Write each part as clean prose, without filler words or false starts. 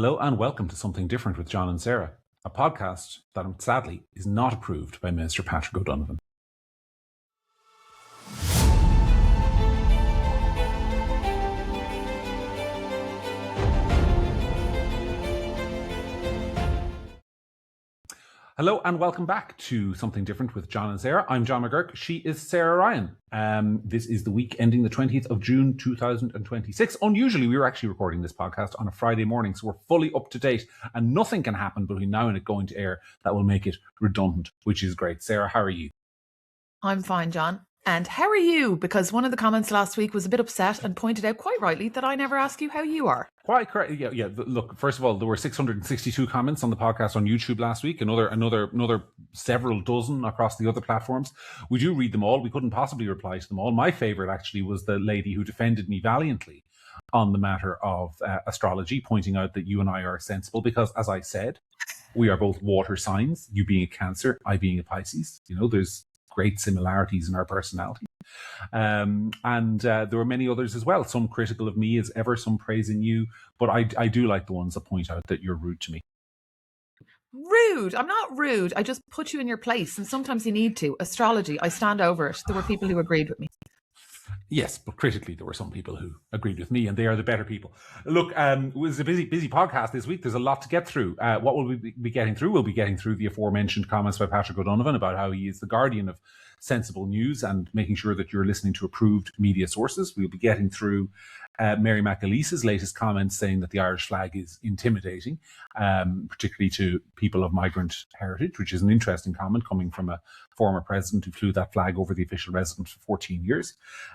Hello and welcome to Something Different with John and Sarah, a podcast that sadly is not approved by Minister Patrick O'Donovan. Hello and welcome back to Something Different with John and Sarah. I'm John McGurk. She is Sarah Ryan. This is the week ending the 20th of June 2026. Unusually, we were actually recording this podcast on a Friday morning, so we're fully up to date and nothing can happen between now and it going to air that will make it redundant, which is great. Sarah, how are you? I'm fine, John. And how are you? Because one of the comments last week was a bit upset and pointed out quite rightly that I never ask you how you are. Quite correct. Yeah. Look, first of all, there were 662 comments on the podcast on YouTube last week. Another several dozen across the other platforms. We do read them all. We couldn't possibly reply to them all. My favorite actually was the lady who defended me valiantly on the matter of astrology, pointing out that you and I are sensible because, as I said, we are both water signs. You being a Cancer, I being a Pisces. You know, there's great similarities in our personality. And there were many others as well, some critical of me as ever, some praising you, but I do like the ones that point out that you're rude to me. Rude? I'm not rude. I just put you in your place, and sometimes you need to. Astrology, I stand over it. There were people who agreed with me. Yes, but critically, there were some people who agreed with me, and they are the better people. Look, it was a busy podcast this week. There's a lot to get through. What will we be getting through? We'll be getting through the aforementioned comments by Patrick O'Donovan about how he is the guardian of sensible news and making sure that you're listening to approved media sources. We'll be getting through Mary McAleese's latest comments saying that the Irish flag is intimidating, particularly to people of migrant heritage, which is an interesting comment coming from a former president who flew that flag over the official residence for 14 years.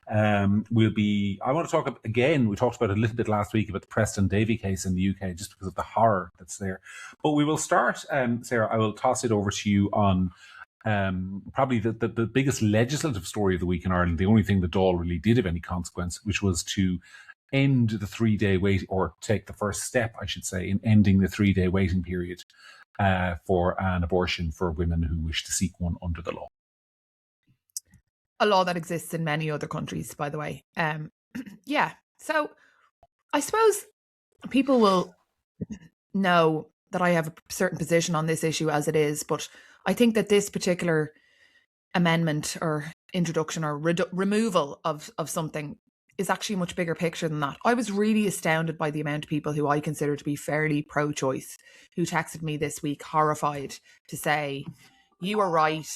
I want to talk again, we talked about it a little bit last week about the Preston Davy case in the UK, just because of the horror that's there. But we will start, Sarah, I will toss it over to you on probably the biggest legislative story of the week in Ireland, the only thing the Dáil really did of any consequence, which was to end the 3-day wait, or take the first step, I should say, in ending the 3-day waiting period for an abortion for women who wish to seek one under the law. A law that exists in many other countries, by the way. Yeah, so I suppose people will know that I have a certain position on this issue as it is, but I think that this particular amendment or introduction or removal of something is actually a much bigger picture than that. I was really astounded by the amount of people who I consider to be fairly pro-choice who texted me this week horrified to say, you were right.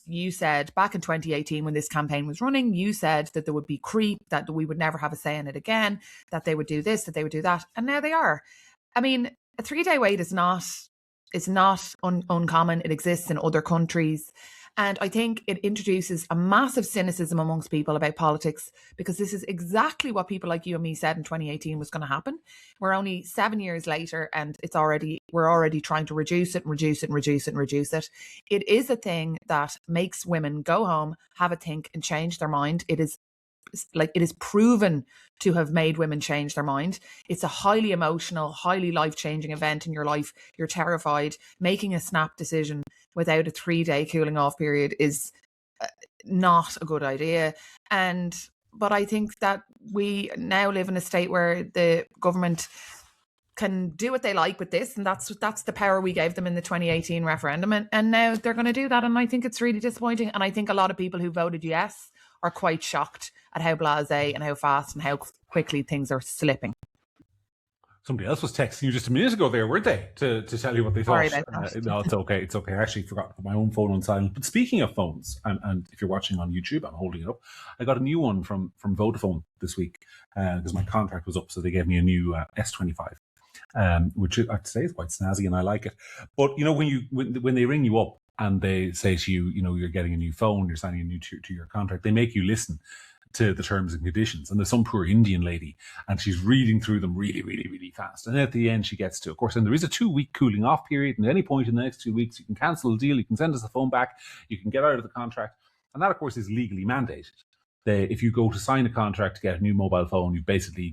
You said back in 2018 when this campaign was running, you said that there would be creep, that we would never have a say in it again, that they would do this, that they would do that. And now they are. I mean, a 3-day wait is not uncommon. It exists in other countries. And I think it introduces a massive cynicism amongst people about politics, because this is exactly what people like you and me said in 2018 was going to happen. We're only 7 years later and we're already trying to reduce it. It is a thing that makes women go home, have a think and change their mind. It is proven to have made women change their mind. It's a highly emotional, highly life-changing event in your life. You're terrified. Making a snap decision without a 3-day cooling off period is not a good idea. But I think that we now live in a state where the government can do what they like with this, and that's the power we gave them in the 2018 referendum, and now they're going to do that, and I think it's really disappointing. And I think a lot of people who voted yes are quite shocked at how blasé and how fast and how quickly things are slipping. Somebody else was texting you just a minute ago there, weren't they? To tell you what they thought. Sorry about that. No, it's okay. It's okay. I actually forgot to put my own phone on silent. But speaking of phones, and if you're watching on YouTube, I'm holding it up. I got a new one from Vodafone this week because my contract was up, so they gave me a new S25. Which I have to say is quite snazzy and I like it. But you know, when they ring you up and they say to you, you know, you're getting a new phone, you're signing a new to your contract, they make you listen to the terms and conditions. And there's some poor Indian lady and she's reading through them really, really, really fast. And at the end she gets to, of course, and there is a 2-week cooling off period. And at any point in the next 2 weeks, you can cancel the deal, you can send us the phone back, you can get out of the contract. And that, of course, is legally mandated. If you go to sign a contract to get a new mobile phone,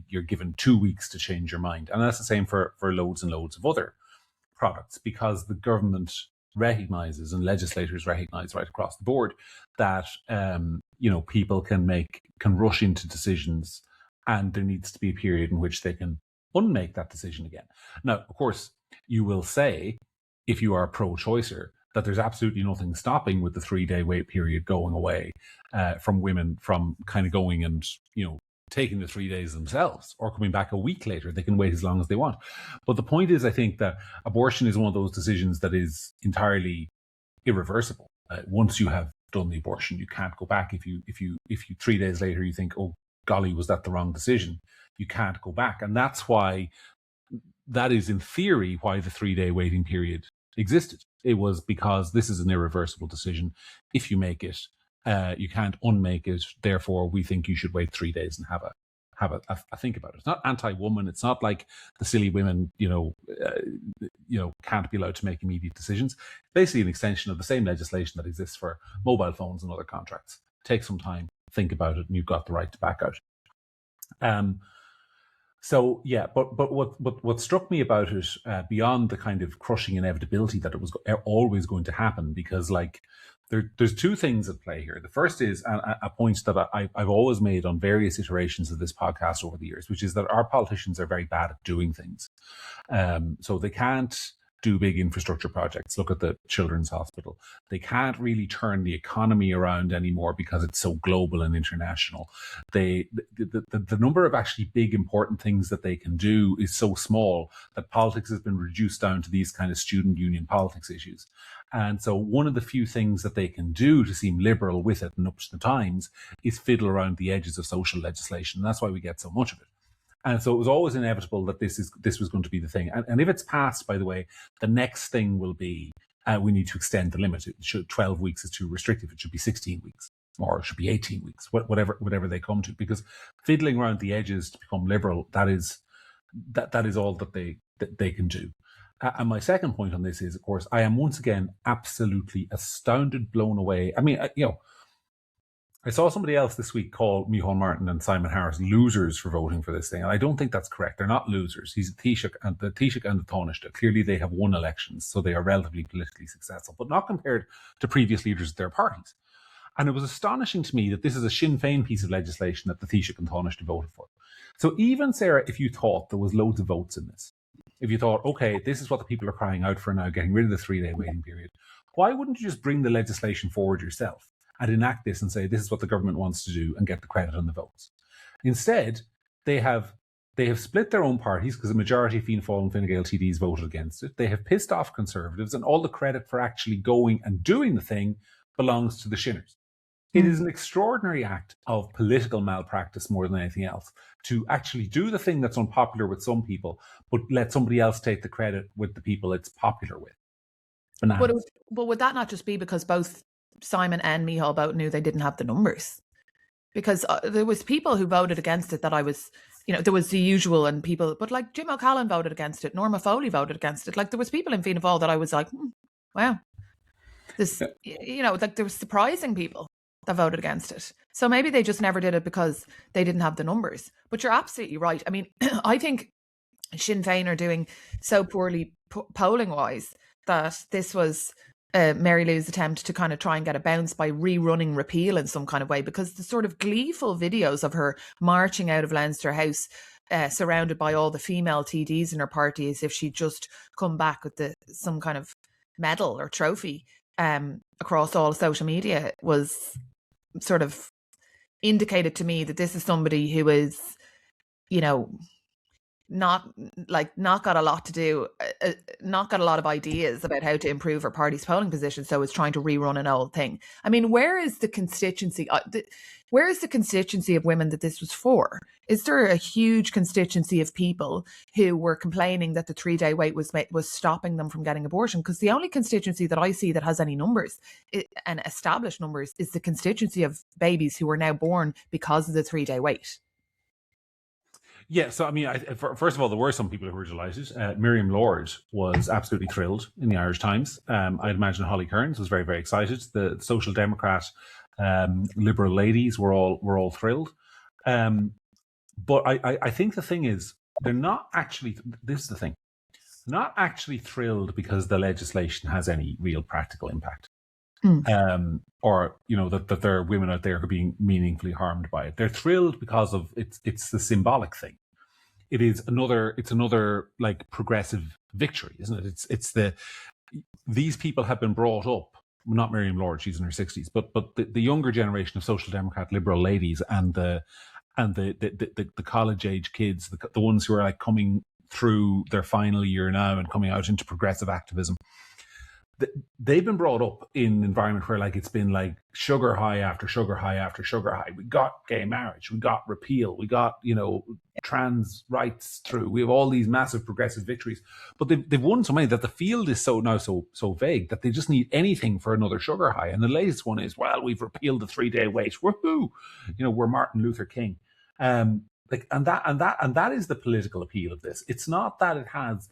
you're given 2 weeks to change your mind. And that's the same for loads and loads of other products, because the government recognises and legislators recognise right across the board that people can rush into decisions, and there needs to be a period in which they can unmake that decision again. Now, of course, you will say, if you are a pro-choicer, that there's absolutely nothing stopping with the 3-day wait period going away from women from kind of going and, taking the 3 days themselves or coming back a week later. They can wait as long as they want. But the point is, I think that abortion is one of those decisions that is entirely irreversible. Once you have done the abortion, you can't go back. If you 3 days later you think, oh golly, was that the wrong decision? You can't go back. And that's why, that is in theory why the 3-day waiting period existed. It was because this is an irreversible decision. If you make it, you can't unmake it. Therefore, we think you should wait 3 days and have a think about it. It's not anti-woman. It's not like the silly women, can't be allowed to make immediate decisions. Basically, an extension of the same legislation that exists for mobile phones and other contracts. Take some time, think about it, and you've got the right to back out. So yeah, but what struck me about it, beyond the kind of crushing inevitability that it was always going to happen, because there's two things at play here. The first is a point that I've always made on various iterations of this podcast over the years, which is that our politicians are very bad at doing things. So they can't do big infrastructure projects. Look at the Children's Hospital. They can't really turn the economy around anymore because it's so global and international. The number of actually big important things that they can do is so small that politics has been reduced down to these kind of student union politics issues. And so one of the few things that they can do to seem liberal with it and up to the times is fiddle around the edges of social legislation. And that's why we get so much of it. And so it was always inevitable that this was going to be the thing. And if it's passed, by the way, the next thing will be, we need to extend the limit. 12 weeks is too restrictive. It should be 16 weeks, or it should be 18 weeks, whatever they come to. Because fiddling around the edges to become liberal, that is all that they can do. And my second point on this is, of course, I am once again absolutely astounded, blown away. I mean, I saw somebody else this week call Micheál Martin and Simon Harris losers for voting for this thing. And I don't think that's correct. They're not losers. He's the Taoiseach and the Taoiseach. Clearly they have won elections, so they are relatively politically successful, but not compared to previous leaders of their parties. And it was astonishing to me that this is a Sinn Féin piece of legislation that the Taoiseach and Taoiseach voted for. So even, Sarah, if you thought there was loads of votes in this, if you thought, okay, this is what the people are crying out for now, getting rid of the 3-day waiting period, why wouldn't you just bring the legislation forward yourself and enact this and say, this is what the government wants to do, and get the credit on the votes? Instead, they have split their own parties because the majority of Fianna Fáil and Fine Gael TDs voted against it. They have pissed off Conservatives, and all the credit for actually going and doing the thing belongs to the Shinners. It is an extraordinary act of political malpractice more than anything else, to actually do the thing that's unpopular with some people, but let somebody else take the credit with the people it's popular with. But would that not just be because both Simon and Micheál both knew they didn't have the numbers? Because there was people who voted against it that I was, there was the usual and people, but like Jim O'Callaghan voted against it, Norma Foley voted against it. Like there was people in Fianna Fáil that I was like, wow, this, like there was surprising people that voted against it. So maybe they just never did it because they didn't have the numbers. But you're absolutely right. I mean, I think Sinn Féin are doing so poorly polling-wise that this was Mary Lou's attempt to kind of try and get a bounce by rerunning repeal in some kind of way, because the sort of gleeful videos of her marching out of Leinster House surrounded by all the female TDs in her party as if she'd just come back with some kind of medal or trophy across all social media was sort of indicated to me that this is somebody who is, not got a lot to do, not got a lot of ideas about how to improve her party's polling position, so it's trying to rerun an old thing. I mean, where is the constituency? Where is the constituency of women that this was for? Is there a huge constituency of people who were complaining that the 3-day wait was stopping them from getting abortion? Because the only constituency that I see that has any numbers and established numbers is the constituency of babies who were now born because of the 3-day wait. Yeah, so I mean, first of all, there were some people who were delighted. Miriam Lord was absolutely thrilled in the Irish Times. I'd imagine Holly Kearns was very, very excited. The Social Democrat Liberal ladies were all thrilled. But I think the thing is, they're not actually, this is the thing, not actually thrilled because the legislation has any real practical impact. Or that there are women out there who are being meaningfully harmed by it. They're thrilled because of it's the symbolic thing. it's another like progressive victory, isn't it? These people have been brought up, not Miriam Lord, she's in her 60s, but the younger generation of social democrat liberal ladies and the college age kids, the ones who are like coming through their final year now and coming out into progressive activism, they've been brought up in an environment where like it's been like sugar high after sugar high after sugar high. We got gay marriage, we got repeal, we got, trans rights through. We have all these massive progressive victories, but they've won so many that the field is so vague that they just need anything for another sugar high. And the latest one is, well, we've repealed the 3-day wait. Woohoo! We're Martin Luther King. And that is the political appeal of this. It's not that it has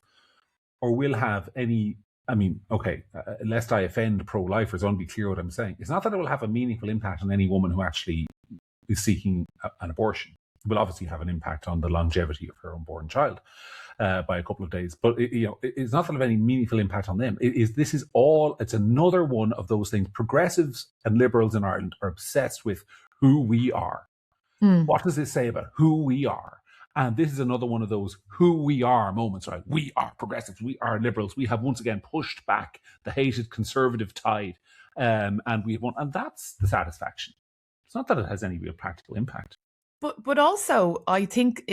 or will have any. I mean, okay, lest I offend pro-lifers, I want to be clear what I'm saying. It's not that it will have a meaningful impact on any woman who actually is seeking an abortion. It will obviously have an impact on the longevity of her unborn child by a couple of days. But it's not that it will have any meaningful impact on them. It's another one of those things. Progressives and liberals in Ireland are obsessed with who we are. What does this say about who we are? And this is another one of those who we are moments, right? We are progressives, we are liberals. We have once again pushed back the hated conservative tide, and we have won. And that's the satisfaction. It's not that it has any real practical impact. But also, I think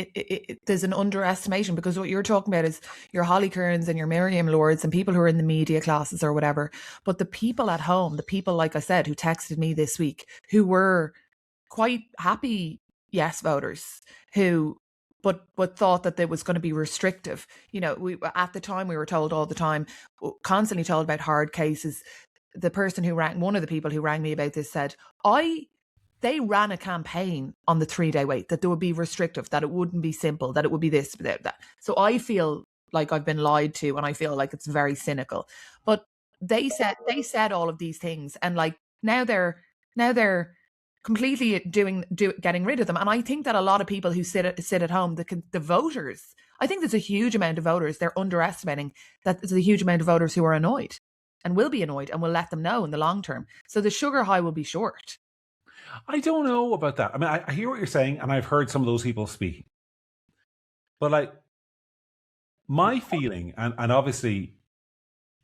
there's an underestimation, because what you're talking about is your Holly Kearns and your Miriam Lords and people who are in the media classes or whatever. But the people at home, the people, like I said, who texted me this week, who were quite happy yes voters, but thought that it was going to be restrictive. At the time we were told all the time, constantly told about hard cases. The person one of the people who rang me about this said, they ran a campaign on the 3-day wait, that there would be restrictive, that it wouldn't be simple, that it would be this, that. So I feel like I've been lied to, and I feel like it's very cynical. But they said all of these things, and like now they're completely getting rid of them. And I think that a lot of people who sit at home, the voters, I think there's a huge amount of voters, they're underestimating that there's a huge amount of voters who are annoyed and will be annoyed, and will let them know in the long term. So the sugar high will be short. I don't know about that. I mean, I hear what you're saying, and I've heard some of those people speaking. But like, my feeling, and obviously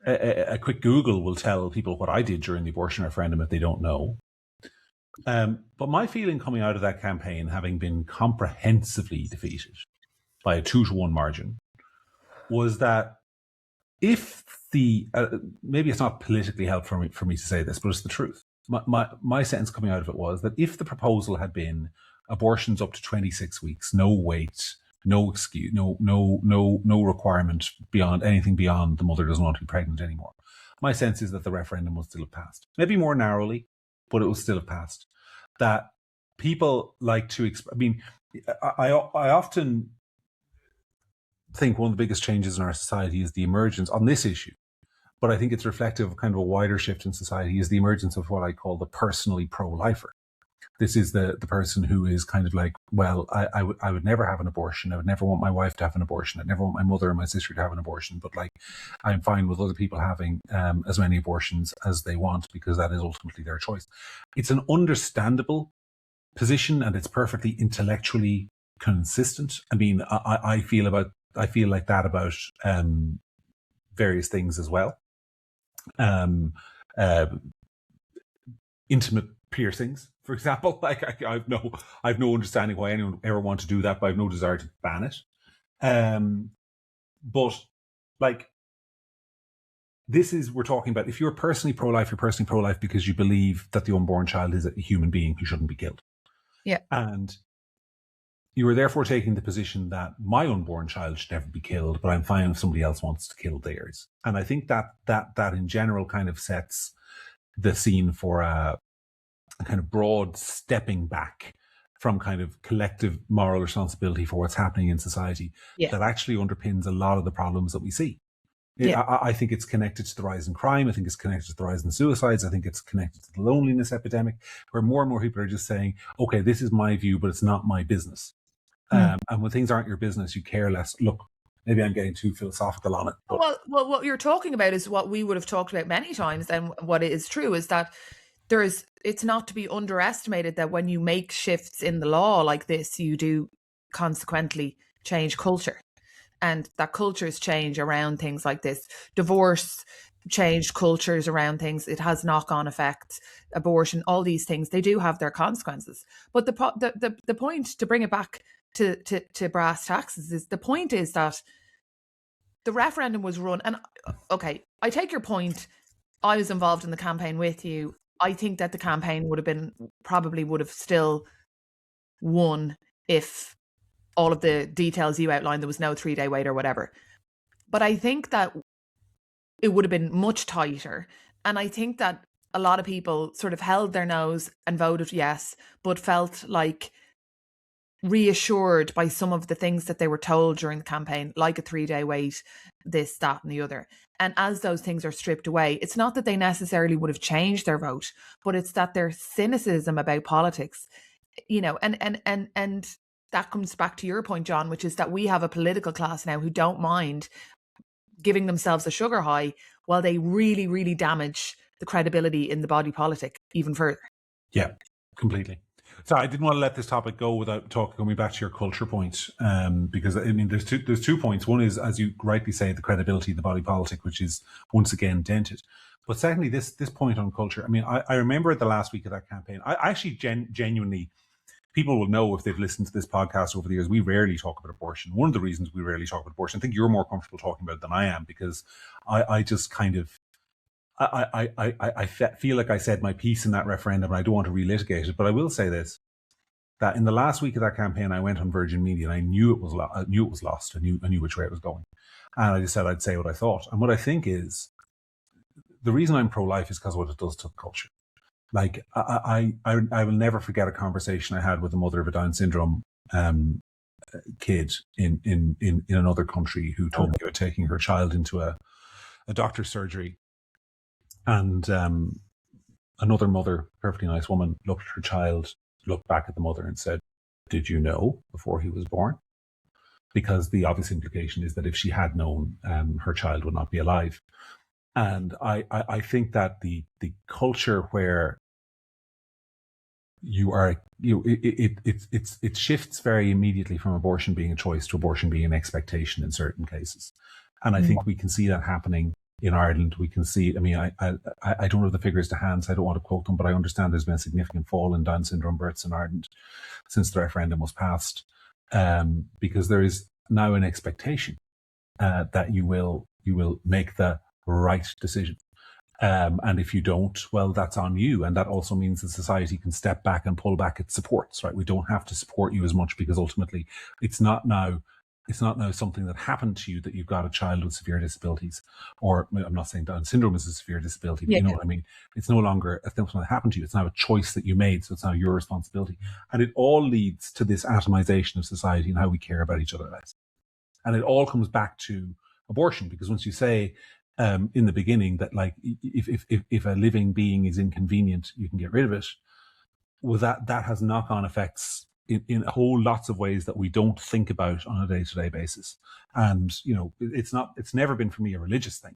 a quick Google will tell people what I did during the abortion referendum if they don't know. But my feeling coming out of that campaign, having been comprehensively defeated by a 2-1 margin, was that if maybe it's not politically helpful for me to say this, but it's the truth. My sentence coming out of it was that if the proposal had been abortions up to 26 weeks, no wait, no excuse, no requirement beyond anything beyond the mother doesn't want to be pregnant anymore, my sense is that the referendum would still have passed. Maybe more narrowly, but it will still have passed. That people like to, I often think one of the biggest changes in our society is the emergence on this issue, but I think it's reflective of kind of a wider shift in society, is the emergence of what I call the personally pro-lifer. This is the person who is kind of like, well, I would never have an abortion. I would never want my wife to have an abortion. I'd never want my mother and my sister to have an abortion. But like, I'm fine with other people having as many abortions as they want, because that is ultimately their choice. It's an understandable position, and it's perfectly intellectually consistent. I mean, I feel like that about various things as well. Intimate piercings, for example. Like I've no understanding why anyone would ever want to do that, but I've no desire to ban it. But like, we're talking about, if you're personally pro-life, you're personally pro-life because you believe that the unborn child is a human being who shouldn't be killed. Yeah. And you are therefore taking the position that my unborn child should never be killed, but I'm fine if somebody else wants to kill theirs. And I think that in general kind of sets the scene for a kind of broad stepping back from kind of collective moral responsibility for what's happening in society, that actually underpins a lot of the problems that we see. I think it's connected to the rise in crime. I think it's connected to the rise in suicides. I think it's connected to the loneliness epidemic, where more and more people are just saying, okay, this is my view, but it's not my business. And when things aren't your business, you care less. Look, maybe I'm getting too philosophical on it. But. Well, what you're talking about is what we would have talked about many times. And what is true is that it's not to be underestimated that when you make shifts in the law like this, you do consequently change culture, and that cultures change around things like this. Divorce changed cultures around things. It has knock-on effects. Abortion, all these things, they do have their consequences. But the point, to bring it back to brass taxes, is the point is that the referendum was run, and okay, I take your point. I was involved in the campaign with you. I think that the campaign would have still won if all of the details you outlined, there was no 3-day wait or whatever. But I think that it would have been much tighter. And I think that a lot of people sort of held their nose and voted yes, but felt like reassured by some of the things that they were told during the campaign, like a 3-day wait, this, that, and the other. And as those things are stripped away, it's not that they necessarily would have changed their vote, but it's that their cynicism about politics, and that comes back to your point, John, which is that we have a political class now who don't mind giving themselves a sugar high while they really, really damage the credibility in the body politic even further. Yeah, completely. So I didn't want to let this topic go without coming back to your culture point, because I mean, there's 2 points. One is, as you rightly say, the credibility of the body politic, which is once again dented. But secondly, this point on culture. I mean, I remember the last week of that campaign. I actually genuinely, people will know if they've listened to this podcast over the years, we rarely talk about abortion. One of the reasons we rarely talk about abortion, I think you're more comfortable talking about it than I am, because I just kind of, I feel like I said my piece in that referendum, and I don't want to relitigate it. But I will say this, that in the last week of that campaign, I went on Virgin Media, and I knew it was lost. I knew which way it was going, and I just said I'd say what I thought. And what I think is, the reason I'm pro-life is because of what it does to the culture. Like, I will never forget a conversation I had with the mother of a Down syndrome kid in another country, who told me about taking her child into a doctor's surgery. And another mother, perfectly nice woman, looked at her child, looked back at the mother and said, "Did you know before he was born?" Because the obvious implication is that if she had known, her child would not be alive. And I think that the culture where it shifts very immediately from abortion being a choice to abortion being an expectation in certain cases. And I think we can see that happening in Ireland. We can see it. I mean, I don't have the figures to hand, so I don't want to quote them, but I understand there's been a significant fall in Down syndrome births in Ireland since the referendum was passed, because there is now an expectation that you will make the right decision. And if you don't, well, that's on you. And that also means that society can step back and pull back its supports, right? We don't have to support you as much, because ultimately it's not now something that happened to you, that you've got a child with severe disabilities, or I'm not saying Down syndrome is a severe disability, but you know what I mean? It's no longer something that happened to you. It's now a choice that you made. So it's now your responsibility. And it all leads to this atomization of society and how we care about each other less. And it all comes back to abortion, because once you say, in the beginning, that like, if a living being is inconvenient, you can get rid of it, well, that has knock-on effects in a whole lots of ways that we don't think about on a day-to-day basis. And it's never been for me a religious thing.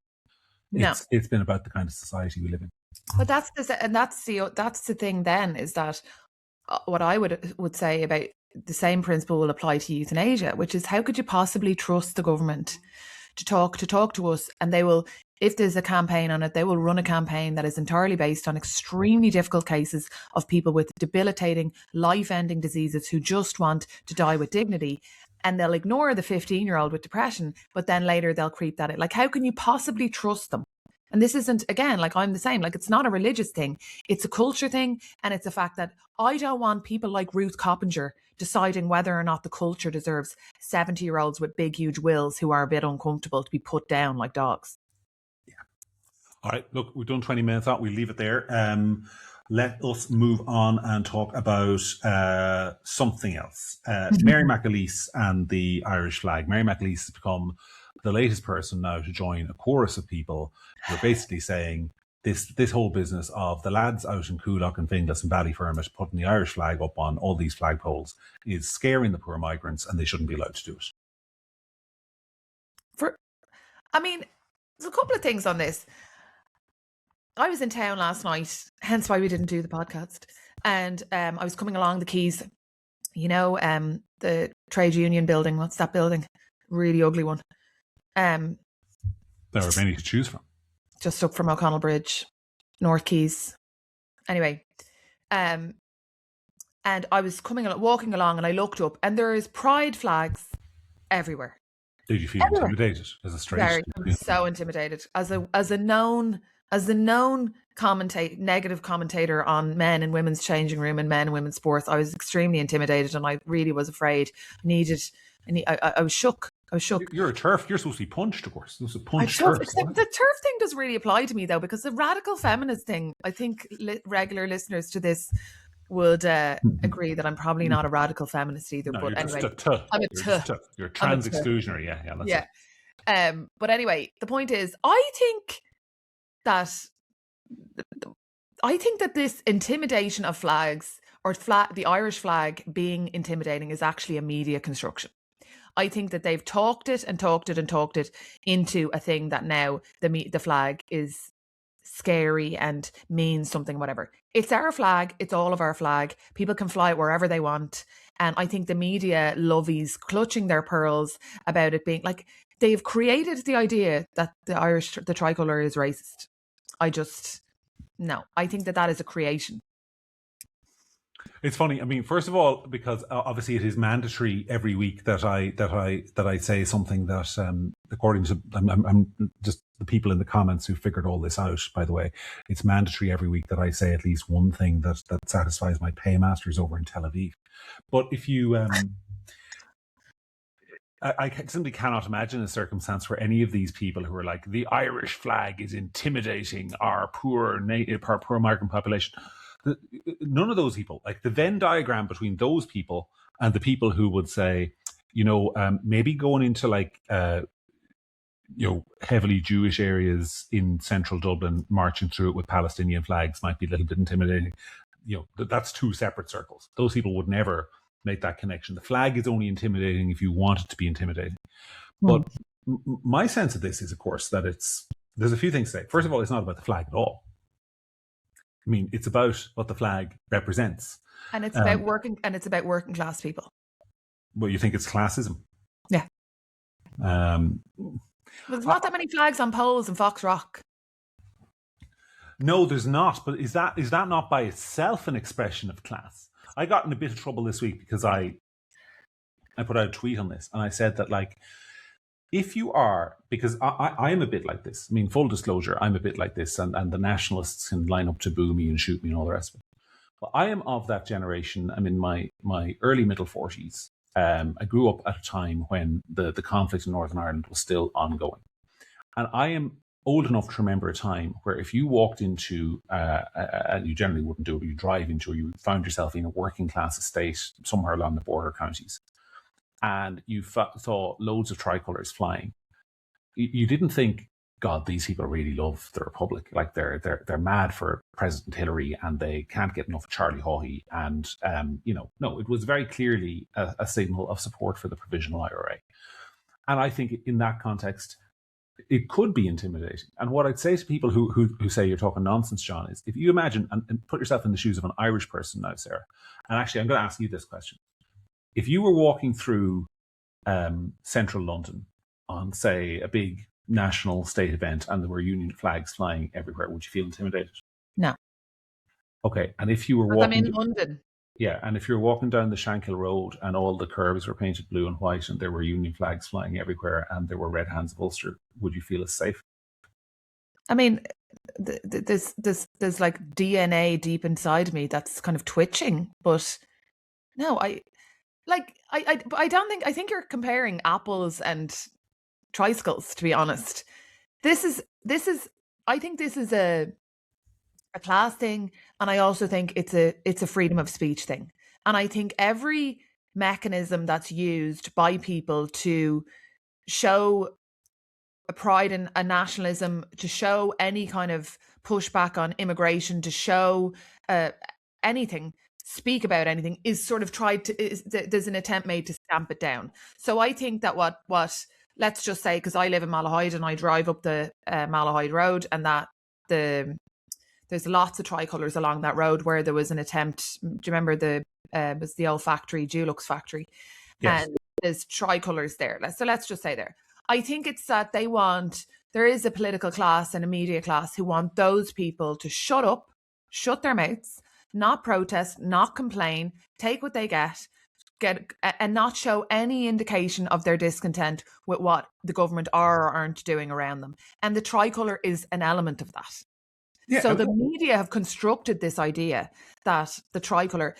It's been about the kind of society we live in. But that's the thing then, is that what I would say about the same principle will apply to euthanasia, which is, how could you possibly trust the government to talk to us? And they will, if there's a campaign on it, they will run a campaign that is entirely based on extremely difficult cases of people with debilitating, life-ending diseases who just want to die with dignity. And they'll ignore the 15-year-old with depression, but then later they'll creep that in. Like, how can you possibly trust them? And this isn't, again, like, I'm the same, like, it's not a religious thing. It's a culture thing. And it's a fact that I don't want people like Ruth Coppinger deciding whether or not the culture deserves 70-year-olds with big, huge wills who are a bit uncomfortable to be put down like dogs. Yeah. All right. Look, we've done 20 minutes out. We'll leave it there. Let us move on and talk about something else. Mary McAleese and the Irish flag. Mary McAleese has become the latest person now to join a chorus of people who are basically saying this whole business of the lads out in Coolock and Finglas and Ballyfermot putting the Irish flag up on all these flagpoles is scaring the poor migrants, and they shouldn't be allowed to do it. There's a couple of things on this. I was in town last night, hence why we didn't do the podcast. And I was coming along the quays, the trade union building. What's that building? Really ugly one. There are many to choose from. Just up from O'Connell Bridge, North Quays. Anyway, and I was walking along, and I looked up, and there is pride flags everywhere. Did you feel intimidated as a straight? I'm so intimidated as a known negative commentator on men and women's changing room and men and women's sports. I was extremely intimidated, and I really was afraid. I was shook. You're a turf. You're supposed to be punched, of course. Supposed to punch turf. The turf thing doesn't really apply to me, though, because the radical feminist thing, I think regular listeners to this would agree that I'm probably not a radical feminist either. No, but you're anyway, just I'm a tuh. You're trans exclusionary. Yeah. That's it. But anyway, the point is, I think that this intimidation of flags, or the Irish flag being intimidating, is actually a media construction. I think that they've talked it into a thing that now the flag is scary and means something, whatever. It's our flag. It's all of our flag. People can fly it wherever they want. And I think the media lovies clutching their pearls about it being like, they've created the idea that the tricolour is racist. I think that is a creation. It's funny. I mean, first of all, because obviously it is mandatory every week that I say something that, according to I'm just the people in the comments who figured all this out. By the way, it's mandatory every week that I say at least one thing that satisfies my paymasters over in Tel Aviv. But if you, I simply cannot imagine a circumstance where any of these people who are like, the Irish flag is intimidating our poor migrant population. None of those people, like the Venn diagram between those people and the people who would say, maybe going into like, heavily Jewish areas in central Dublin, marching through it with Palestinian flags might be a little bit intimidating. That's two separate circles. Those people would never make that connection. The flag is only intimidating if you want it to be intimidating. But my sense of this is, of course, that there's a few things to say. First of all, it's not about the flag at all. I mean, it's about what the flag represents. And it's about working class people. Well, you think it's classism? Yeah. There's not that many flags on poles in Fox Rock. No, there's not. But is that not by itself an expression of class? I got in a bit of trouble this week because I put out a tweet on this, and I said that, like, if you are, because I am a bit like this. I mean, full disclosure, I'm a bit like this, and the nationalists can line up to boo me and shoot me and all the rest of it. But I am of that generation. I'm in my early middle 40s. I grew up at a time when the conflict in Northern Ireland was still ongoing. And I am old enough to remember a time where if you walked into, and you generally wouldn't do it, but you drive into, or you found yourself in a working class estate somewhere along the border counties, and you saw loads of tricolours flying, you didn't think, God, these people really love the Republic. Like they're mad for President Hillary, and they can't get enough of Charlie Haughey. And no, it was very clearly a signal of support for the provisional IRA. And I think in that context, it could be intimidating. And what I'd say to people who say you're talking nonsense, John, is if you imagine and put yourself in the shoes of an Irish person now, Sarah. And actually, I'm going to ask you this question. If you were walking through central London on, say, a big national state event and there were Union flags flying everywhere, would you feel intimidated? No. Okay. And if you were walking... I'm in London. Yeah. And if you're walking down the Shankill Road and all the curbs were painted blue and white and there were Union flags flying everywhere and there were red hands of Ulster, would you feel as safe? I mean, there's like DNA deep inside me that's kind of twitching, but no, I think you're comparing apples and tricycles, to be honest. I think this is a class thing, and I also think it's a freedom of speech thing. And I think every mechanism that's used by people to show a pride in a nationalism, to show any kind of pushback on immigration, to show anything, speak about anything, is sort of there's an attempt made to stamp it down. So I think that what let's just say, because I live in Malahide and I drive up the Malahide Road, and that the There's lots of tricolours along that road where there was an attempt. Do you remember it was the old factory, Dulux factory? Yes. And there's tricolours there. So let's just say there. I think it's that there is a political class and a media class who want those people to shut up, shut their mouths, not protest, not complain, take what they get and not show any indication of their discontent with what the government are or aren't doing around them. And the tricolour is an element of that. Yeah. So the media have constructed this idea that the tricolour,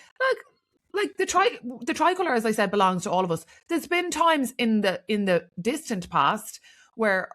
like the tricolour, as I said, belongs to all of us. There's been times in the distant past where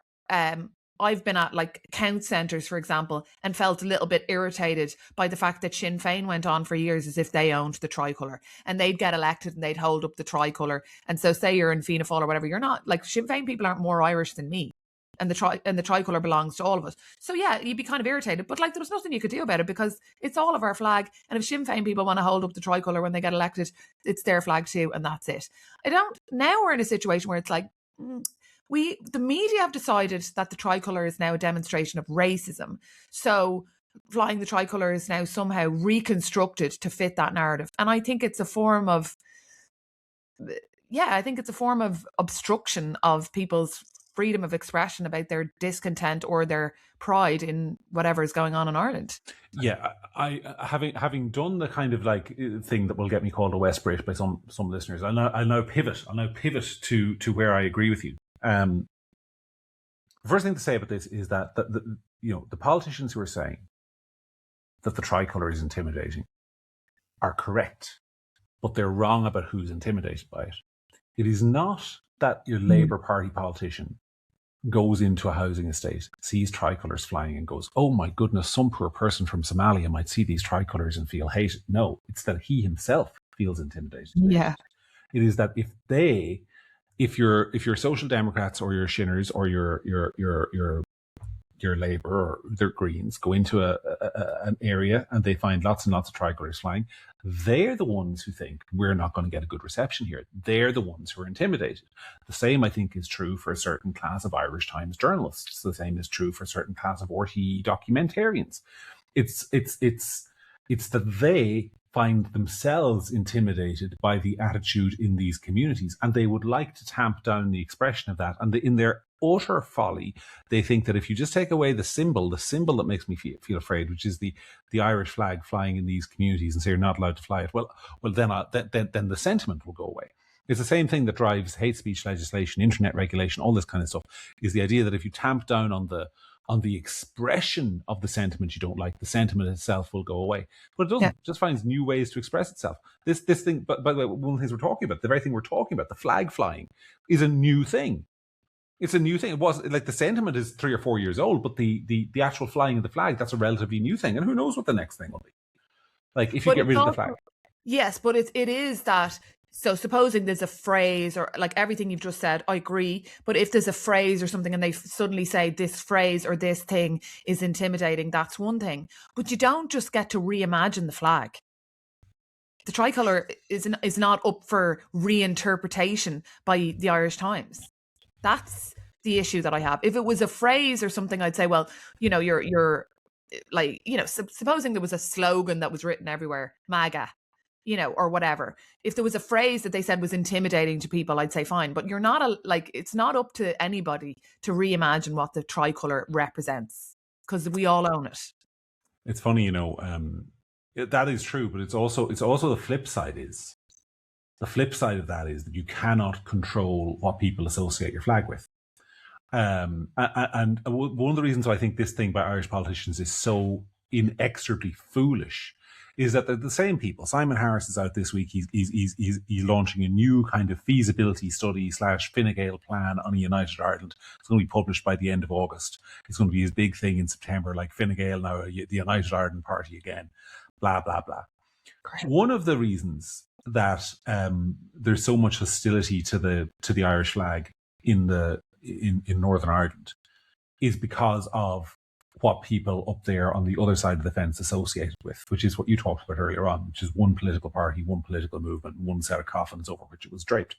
I've been at like count centres, for example, and felt a little bit irritated by the fact that Sinn Féin went on for years as if they owned the tricolour, and they'd get elected and they'd hold up the tricolour. And so say you're in Fianna Fáil or whatever, you're not, like, Sinn Féin people aren't more Irish than me. And the tricolour belongs to all of us. So yeah, you'd be kind of irritated, but like there was nothing you could do about it because it's all of our flag. And if Sinn Féin people want to hold up the tricolour when they get elected, it's their flag too, and that's it. Now we're in a situation where it's like, the media have decided that the tricolour is now a demonstration of racism. So flying the tricolour is now somehow reconstructed to fit that narrative. And I think it's a form of, obstruction of people's freedom of expression about their discontent or their pride in whatever is going on in Ireland. Yeah, I having done the kind of like thing that will get me called a West Brit by some listeners, I'll now pivot to where I agree with you. The first thing to say about this is that the politicians who are saying that the tricolour is intimidating are correct, but they're wrong about who's intimidated by it. It is not that your Labour Party politician goes into a housing estate, sees tricolours flying and goes, oh my goodness, some poor person from Somalia might see these tricolours and feel hated. No, it's that he himself feels intimidated. Yeah. It is that if you're Social Democrats or your Shinners or your Labour or their Greens go into an area and they find lots and lots of tricolours flying, they're the ones who think we're not going to get a good reception here. They're the ones who are intimidated. The same, I think, is true for a certain class of Irish Times journalists. The same is true for a certain class of RTE documentarians. It's that they find themselves intimidated by the attitude in these communities, and they would like to tamp down the expression of that. And in their utter folly, they think that if you just take away the symbol that makes me feel afraid, which is the Irish flag flying in these communities, and say you're not allowed to fly it, well, then the sentiment will go away. It's the same thing that drives hate speech legislation, internet regulation, all this kind of stuff, is the idea that if you tamp down on the expression of the sentiment you don't like, the sentiment itself will go away. But it doesn't. It just finds new ways to express itself. This thing, but by the way, one of the things we're talking about, the very thing we're talking about, the flag flying, is a new thing. It's a new thing. It was like the sentiment is 3 or 4 years old, but the actual flying of the flag, that's a relatively new thing. And who knows what the next thing will be. Like if you get rid of the flag. Yes, but it is that. So supposing there's a phrase or like everything you've just said, I agree. But if there's a phrase or something and they suddenly say this phrase or this thing is intimidating, that's one thing. But you don't just get to reimagine the flag. The tricolour is not up for reinterpretation by the Irish Times. That's the issue that I have. If it was a phrase or something, I'd say, well, you're like, supposing there was a slogan that was written everywhere, MAGA, or whatever. If there was a phrase that they said was intimidating to people, I'd say fine. But you're not it's not up to anybody to reimagine what the tricolour represents because we all own it. It's funny, that is true, but it's also the flip side is. The flip side of that is that you cannot control what people associate your flag with. And one of the reasons why I think this thing by Irish politicians is so inexorably foolish is that they're the same people. Simon Harris is out this week. He's launching a new kind of feasibility study / Fine Gael plan on a united Ireland. It's going to be published by the end of August. It's going to be his big thing in September, like Fine Gael now, the United Ireland Party again, blah, blah, blah. Great. One of the reasons that there's so much hostility to the Irish flag in Northern Ireland is because of what people up there on the other side of the fence associated with, which is what you talked about earlier on, which is one political party, one political movement, one set of coffins over which it was draped.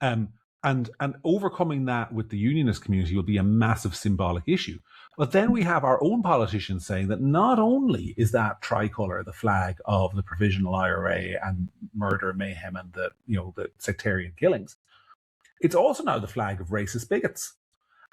And And overcoming that with the unionist community will be a massive symbolic issue. But then we have our own politicians saying that not only is that tricolour the flag of the provisional IRA and murder, mayhem, and the sectarian killings, it's also now the flag of racist bigots.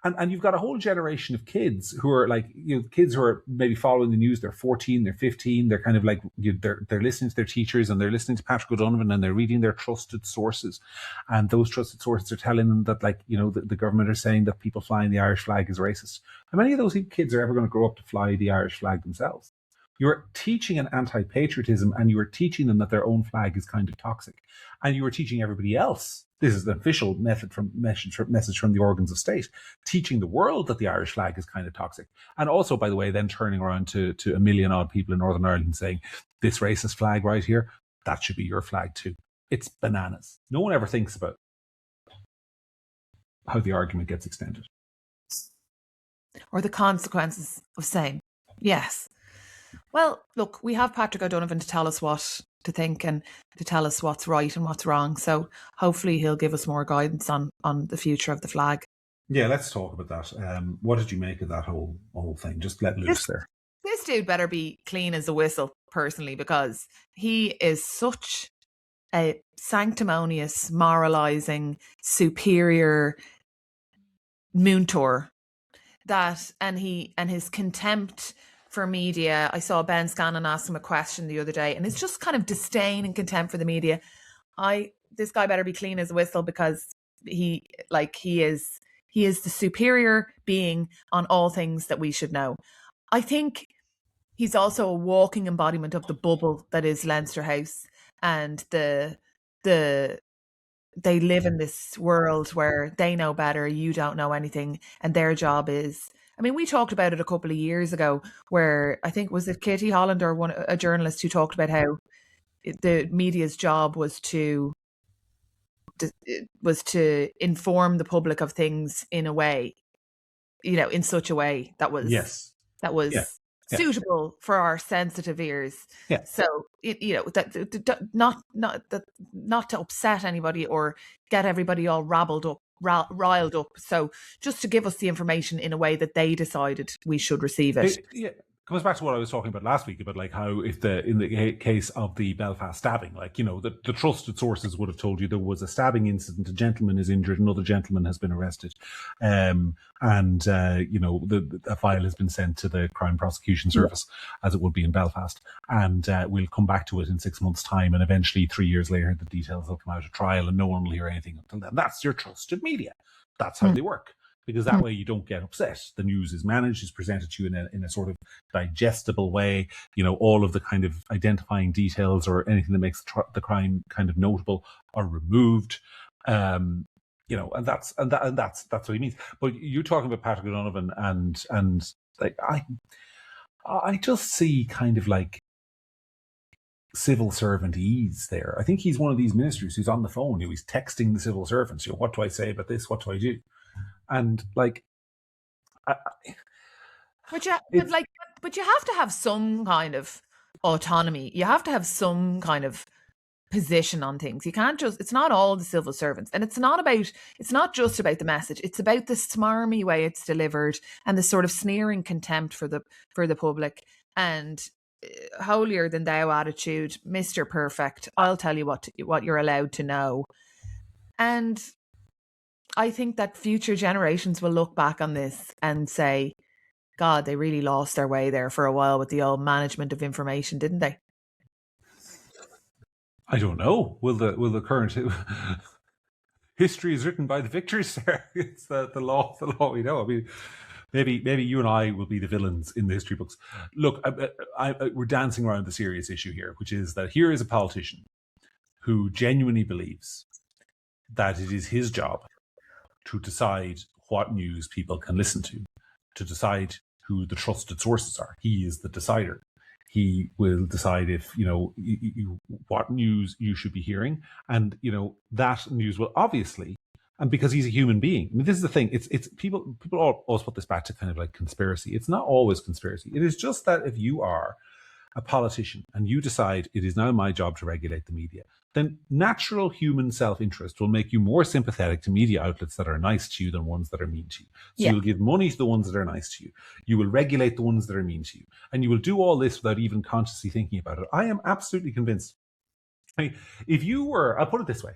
And you've got a whole generation of kids who are like, kids who are maybe following the news. They're 14, they're 15. They're kind of like, they're listening to their teachers, and they're listening to Patrick O'Donovan, and they're reading their trusted sources. And those trusted sources are telling them that, like, the government are saying that people flying the Irish flag is racist. How many of those kids are ever going to grow up to fly the Irish flag themselves? You're teaching an anti-patriotism, and you are teaching them that their own flag is kind of toxic. And you are teaching everybody else. This is the official message from the organs of state, teaching the world that the Irish flag is kind of toxic. And also, by the way, then turning around to a million odd people in Northern Ireland and saying, this racist flag right here, that should be your flag too. It's bananas. No one ever thinks about how the argument gets extended. Or the consequences of saying yes. Well, look, we have Patrick O'Donovan to tell us what to think and to tell us what's right and what's wrong. So hopefully he'll give us more guidance on the future of the flag. Yeah, let's talk about that. What did you make of that whole thing? Just let loose there. This dude better be clean as a whistle, personally, because he is such a sanctimonious, moralizing, superior Moontor and his contempt for media. I saw Ben Scanlon ask him a question the other day, and it's just kind of disdain and contempt for the media. This guy better be clean as a whistle, because he is the superior being on all things that we should know. I think he's also a walking embodiment of the bubble that is Leinster House, and they live in this world where they know better, you don't know anything, and their job is, I mean, we talked about it a couple of years ago, where I think, was it Katie Holland or a journalist who talked about how the media's job was to inform the public of things in a way, in such a way that was suitable for our sensitive ears. Yeah. So not to upset anybody or get everybody all riled up. So just to give us the information in a way that they decided we should receive it. Comes back to what I was talking about last week about, like, how in the case of the Belfast stabbing, like, the trusted sources would have told you there was a stabbing incident, a gentleman is injured, another gentleman has been arrested, and a file has been sent to the Crown Prosecution Service, as it would be in Belfast, and we'll come back to it in 6 months' time, and eventually 3 years later the details will come out of trial, and no one will hear anything until then. That's your trusted media. That's how they work. Because that way you don't get upset. The news is managed, is presented to you in a sort of digestible way. All of the kind of identifying details or anything that makes the crime kind of notable are removed. And that's what he means. But you're talking about Patrick O'Donovan, and like I just see kind of like civil servant ease there. I think he's one of these ministers who's on the phone. He's texting the civil servants. What do I say about this? What do I do? And like, but you have to have some kind of autonomy. You have to have some kind of position on things. You can't just, it's not all the civil servants, and it's not just about the message. It's about the smarmy way it's delivered and the sort of sneering contempt for the public and holier than thou attitude. Mr. Perfect, I'll tell you what you're allowed to know. And I think that future generations will look back on this and say, God, they really lost their way there for a while with the old management of information, didn't they? I don't know. Will the current history is written by the victors there? It's the law we know. I mean, maybe you and I will be the villains in the history books. Look, we're dancing around the serious issue here, which is that here is a politician who genuinely believes that it is his job to decide what news people can listen to decide who the trusted sources are. He is the decider. He will decide if, what news you should be hearing. And, that news will obviously, and because he's a human being. I mean, this is the thing. It's people always put this back to kind of like conspiracy. It's not always conspiracy. It is just that if you are a politician and you decide it is now my job to regulate the media, then natural human self-interest will make you more sympathetic to media outlets that are nice to you than ones that are mean to you. So you'll give money to the ones that are nice to you. You will regulate the ones that are mean to you. And you will do all this without even consciously thinking about it. I am absolutely convinced. If you were, I'll put it this way,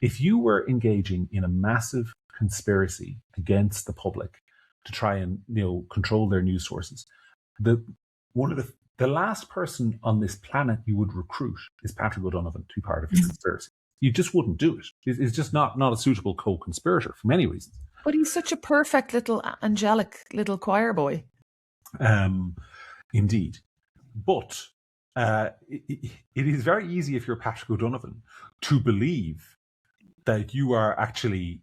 if you were engaging in a massive conspiracy against the public to try and control their news sources, the last person on this planet you would recruit is Patrick O'Donovan to be part of your conspiracy. You just wouldn't do it. It's just not a suitable co-conspirator for many reasons. But he's such a perfect little angelic little choir boy. Indeed. But it is very easy if you're Patrick O'Donovan to believe that you're actually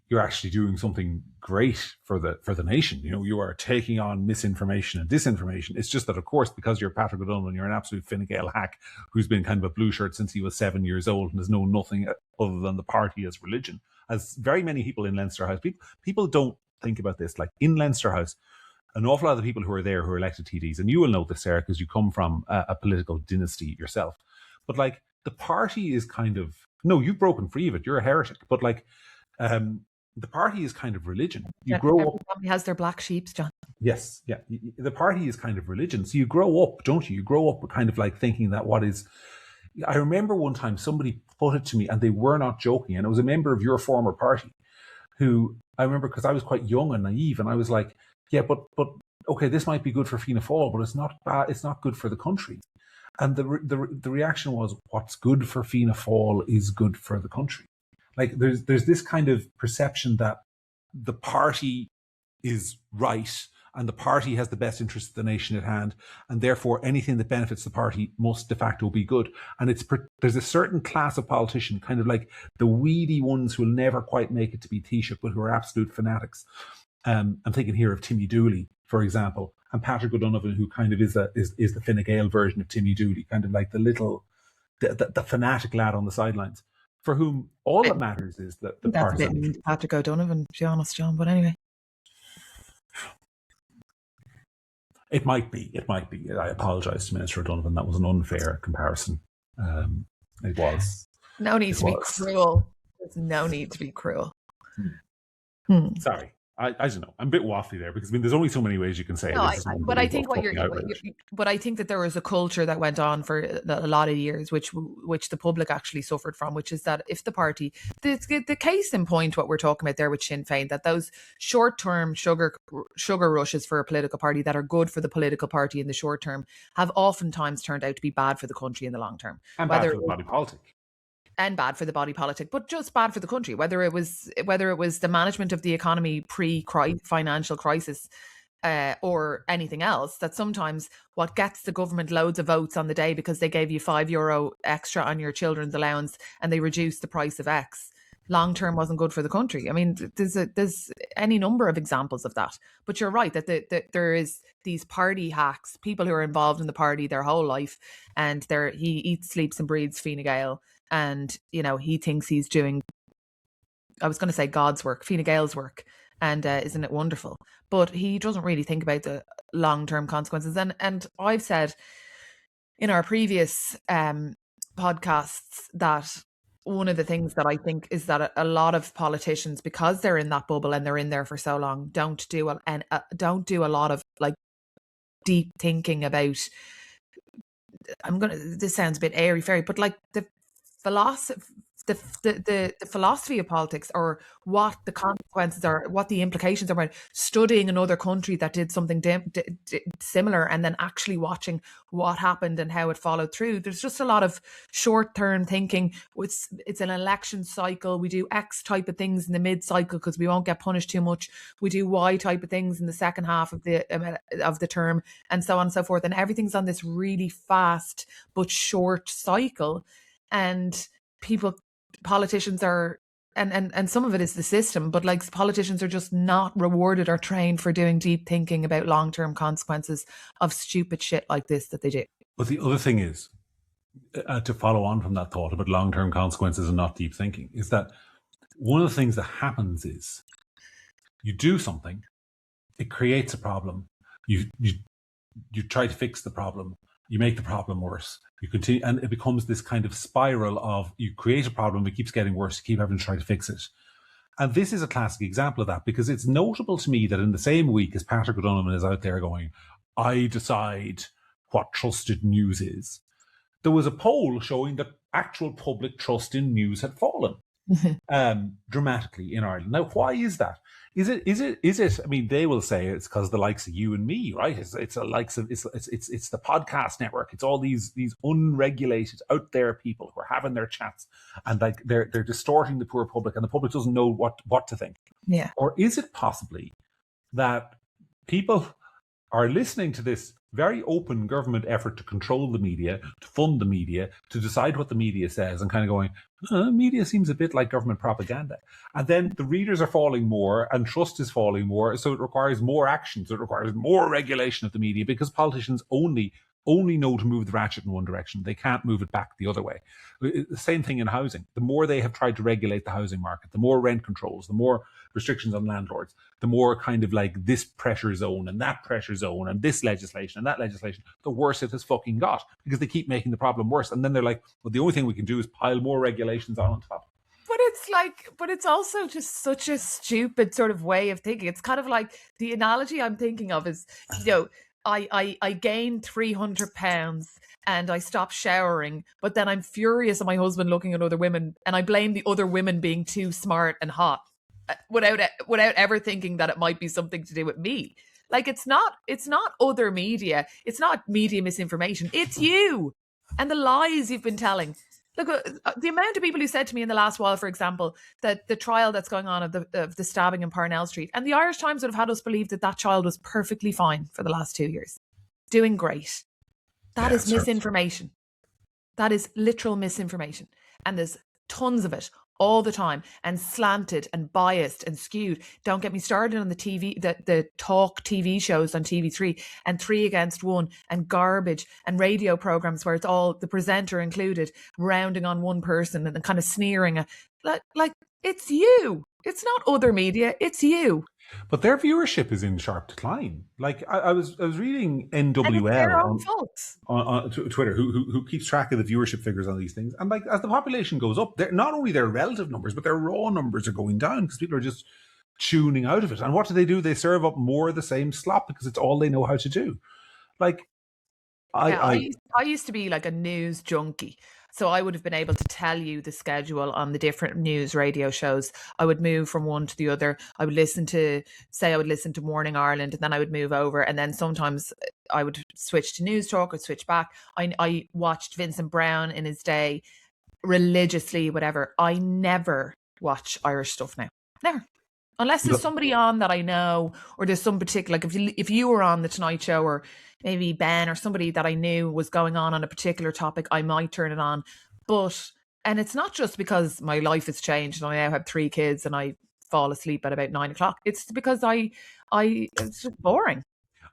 doing something great for the nation. You are taking on misinformation and disinformation. It's just that, of course, because you're Patrick O'Donovan, you're an absolute Fine Gael hack who's been kind of a blue shirt since he was 7 years old and has known nothing other than the party as religion. As very many people in Leinster House, people don't think about this. Like in Leinster House, an awful lot of the people who are there who are elected TDs, and you will know this, Sarah, because you come from a political dynasty yourself. But like the party is kind of, no, you've broken free of it. You're a heretic. But like the party is kind of religion. You grow up. Everybody has their black sheep, John. Yes, yeah. The party is kind of religion. So you grow up, don't you? You grow up kind of like thinking that what is. I remember one time somebody put it to me, and they were not joking, and it was a member of your former party, who I remember because I was quite young and naive, and I was like, yeah, but okay, this might be good for Fianna Fáil, but it's not bad. It's not good for the country. And the reaction was, what's good for Fianna Fáil is good for the country. Like there's this kind of perception that the party is right and the party has the best interest of the nation at hand, and therefore anything that benefits the party must de facto be good. And there's a certain class of politician, kind of like the weedy ones who will never quite make it to be Taoiseach, but who are absolute fanatics. I'm thinking here of Timmy Dooley, for example, and Patrick O'Donovan, who kind of is the Fine Gael version of Timmy Dooley, kind of like the fanatic lad on the sidelines, for whom all that matters is that the That's party. a bit mean to Patrick O'Donovan, to be honest, John. But anyway, it might be. I apologise to Minister O'Donovan. That was an unfair comparison. It was. No need to be cruel. There's no need to be cruel. Sorry. I don't know. I'm a bit waffly there because there's only so many ways you can say it. But I think but I think that there was a culture that went on for a lot of years, which the public actually suffered from, which is that if the party, the case in point, what we're talking about there with Sinn Féin, that those short-term sugar rushes for a political party that are good for the political party in the short term have oftentimes turned out to be bad for the country in the long term. And bad for the body politic. And bad for the body politic, but just bad for the country. Whether it was the management of the economy pre-financial crisis, or anything else, that sometimes what gets the government loads of votes on the day because they gave you €5 extra on your children's allowance and they reduced the price of X, long term wasn't good for the country. I mean, there's any number of examples of that. But you're right that there is these party hacks, people who are involved in the party their whole life, and he eats, sleeps, and breathes Fine Gael. And, he thinks he's doing, I was going to say God's work, Fine Gael's work. And isn't it wonderful? But he doesn't really think about the long-term consequences. And I've said in our previous podcasts that one of the things that I think is that a lot of politicians, because they're in that bubble and they're in there for so long, don't do a lot of like deep thinking about. This sounds a bit airy fairy, but like the philosophy of politics, or what the consequences are, what the implications are, about studying another country that did something similar and then actually watching what happened and how it followed through. There's just a lot of short-term thinking. It's an election cycle. We do X type of things in the mid-cycle because we won't get punished too much. We do Y type of things in the second half of the term, and so on and so forth. And everything's on this really fast but short cycle. And politicians are, and some of it is the system, but like politicians are just not rewarded or trained for doing deep thinking about long-term consequences of stupid shit like this that they do. But the other thing is, to follow on from that thought about long-term consequences and not deep thinking, is that one of the things that happens is you do something, it creates a problem, you try to fix the problem, you make the problem worse. You continue, and it becomes this kind of spiral of you create a problem, it keeps getting worse, you keep having to try to fix it. And this is a classic example of that, because it's notable to me that in the same week as Patrick O'Donovan is out there going, I decide what trusted news is, there was a poll showing that actual public trust in news had fallen dramatically in Ireland. Now, why is that? Is it? I mean, they will say it's because the likes of you and me, right? It's the likes of it's the podcast network. It's all these unregulated out there people who are having their chats, and like they're distorting the poor public, and the public doesn't know what to think. Yeah. Or is it possibly that people are listening to this very open government effort to control the media, to fund the media, to decide what the media says, and kind of going, media seems a bit like government propaganda. And then the readers are falling more and trust is falling more. So it requires more action. So it requires more regulation of the media, because politicians only know to move the ratchet in one direction. They can't move it back the other way. The same thing in housing. The more they have tried to regulate the housing market, the more rent controls, the more restrictions on landlords, the more kind of like this pressure zone and that pressure zone and this legislation and that legislation, the worse it has fucking got, because they keep making the problem worse. And then they're like, well, the only thing we can do is pile more regulations on top. But it's also just such a stupid sort of way of thinking. It's kind of like the analogy I'm thinking of is, I gained 300 pounds and I stopped showering, but then I'm furious at my husband looking at other women, and I blame the other women being too smart and hot, without ever thinking that it might be something to do with me. Like, it's not other media. It's not media misinformation. It's you and the lies you've been telling. Look, the amount of people who said to me in the last while, for example, that the trial that's going on of the stabbing in Parnell Street, and the Irish Times would have had us believe that child was perfectly fine for the last 2 years, doing great. That is misinformation. That is literal misinformation. And there's tons of it all the time, and slanted and biased and skewed. Don't get me started on the TV, the talk TV shows on TV3 and 3 Against 1 and garbage, and radio programs where it's all the presenter included rounding on one person and kind of sneering. Like it's you. It's not other media. It's you. But their viewership is in sharp decline. Like I was reading NWL on Twitter, who keeps track of the viewership figures on these things, and like as the population goes up, not only their relative numbers but their raw numbers are going down, because people are just tuning out of it. And what do? They serve up more of the same slop because it's all they know how to do. Like I used to be like a news junkie. So I would have been able to tell you the schedule on the different news radio shows. I would move from one to the other. I would listen to Morning Ireland, and then I would move over. And then sometimes I would switch to News Talk or switch back. I watched Vincent Brown in his day religiously, whatever. I never watch Irish stuff now. Never. Unless there's somebody on that I know, or there's some particular, like if you were on the Tonight Show, or maybe Ben or somebody that I knew was going on a particular topic, I might turn it on. And it's not just because my life has changed and I now have 3 kids and I fall asleep at about 9 o'clock. It's because it's just boring.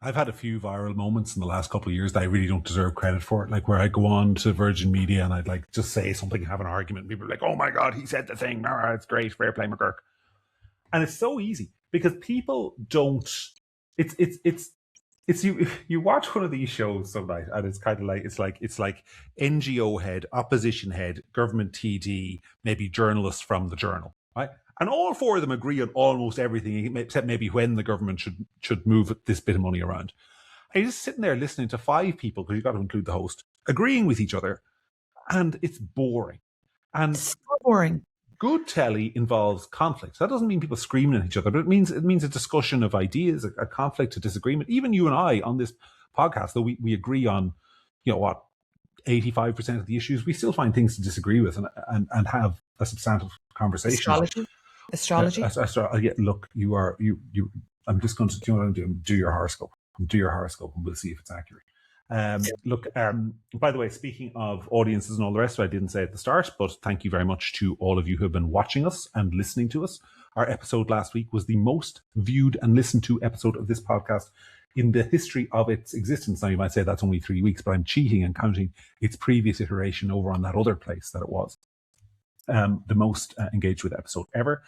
I've had a few viral moments in the last couple of years that I really don't deserve credit for, like where I go on to Virgin Media and I'd like just say something, have an argument, and people are like, oh my God, he said the thing. Oh, it's great. Fair play, McGurk. And it's so easy because people don't. It's you watch one of these shows some night, and it's kind of like it's like NGO head, opposition head, government TD, maybe journalists from the Journal, right? And all 4 of them agree on almost everything, except maybe when the government should move this bit of money around. And you're just sitting there listening to 5 people, because you've got to include the host, agreeing with each other, and it's boring. And so boring. Good telly involves conflict. That doesn't mean people screaming at each other, but it means a discussion of ideas, a conflict, a disagreement. Even you and I on this podcast, though we agree on, 85% of the issues, we still find things to disagree with and have a substantive conversation. Astrology. Yeah, look, I'm just going to do your horoscope. Do your horoscope, and we'll see if it's accurate. By the way, speaking of audiences and all the rest of it, I didn't say at the start, but thank you very much to all of you who have been watching us and listening to us. Our episode last week was the most viewed and listened to episode of this podcast in the history of its existence. Now, you might say that's only 3 weeks, but I'm cheating and counting its previous iteration over on that other place that it was. the most engaged with episode ever.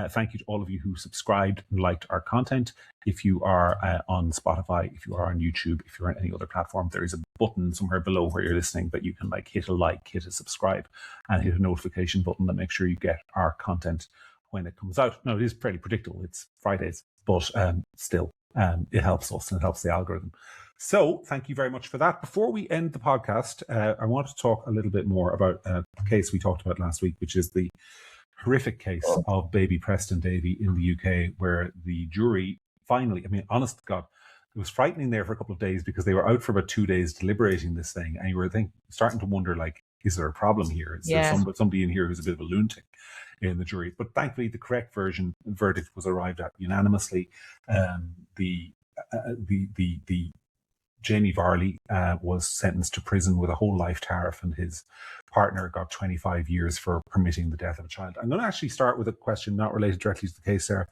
Thank you to all of you who subscribed and liked our content. If you are on Spotify, if you are on YouTube, if you're on any other platform, there is a button somewhere below where you're listening that you can hit a subscribe, and hit a notification button that makes sure you get our content when it comes out. Now, it is fairly predictable. It's Fridays, but still, it helps us and it helps the algorithm. So thank you very much for that. Before we end the podcast, I want to talk a little bit more about a case we talked about last week, which is the horrific case of baby Preston Davy in the UK, where the jury finally, honest to God, it was frightening there for a couple of days because they were out for about 2 days deliberating this thing. And you were starting to wonder, is there a problem here? Is there somebody in here who's a bit of a lunatic in the jury? But thankfully, the correct verdict was arrived at unanimously. The Jamie Varley was sentenced to prison with a whole life tariff, and his partner got 25 years for permitting the death of a child. I'm going to actually start with a question not related directly to the case, Sarah.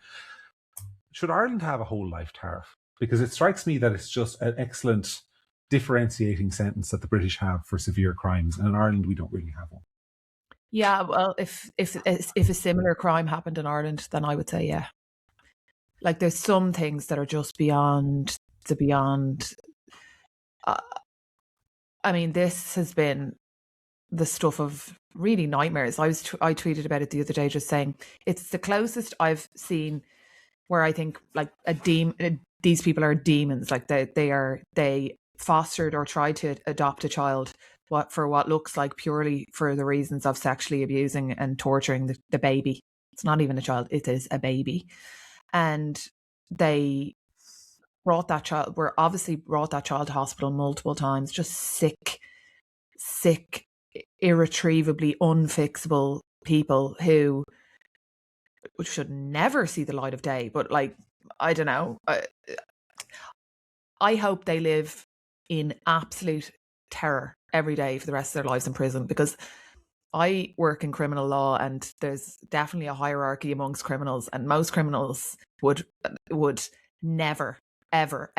Should Ireland have a whole life tariff? Because it strikes me that it's just an excellent differentiating sentence that the British have for severe crimes, and in Ireland we don't really have one. Yeah, well, if a similar crime happened in Ireland, then I would say yeah. There's some things that are just beyond. This has been the stuff of really nightmares. I tweeted about it the other day, just saying it's the closest I've seen where I think these people are demons. They fostered or tried to adopt a child for what looks like purely for the reasons of sexually abusing and torturing the baby. It's not even a child; it is a baby, and they brought that child to hospital multiple times, just sick, irretrievably unfixable people who should never see the light of day. But I don't know. I hope they live in absolute terror every day for the rest of their lives in prison, because I work in criminal law and there's definitely a hierarchy amongst criminals, and most criminals would never ever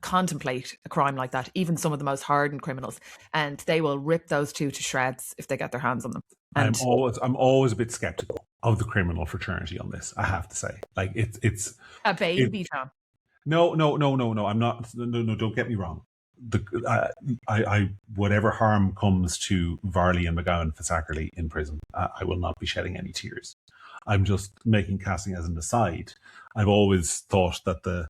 contemplate a crime like that, even some of the most hardened criminals, and they will rip those two to shreds if they get their hands on them. And I'm always a bit skeptical of the criminal fraternity on this, I have to say. It's a baby, Tom. No, I'm not. No, don't get me wrong. I whatever harm comes to Varley and McGowan Fitzackerley in prison, I will not be shedding any tears. I'm just casting as an aside. I've always thought that the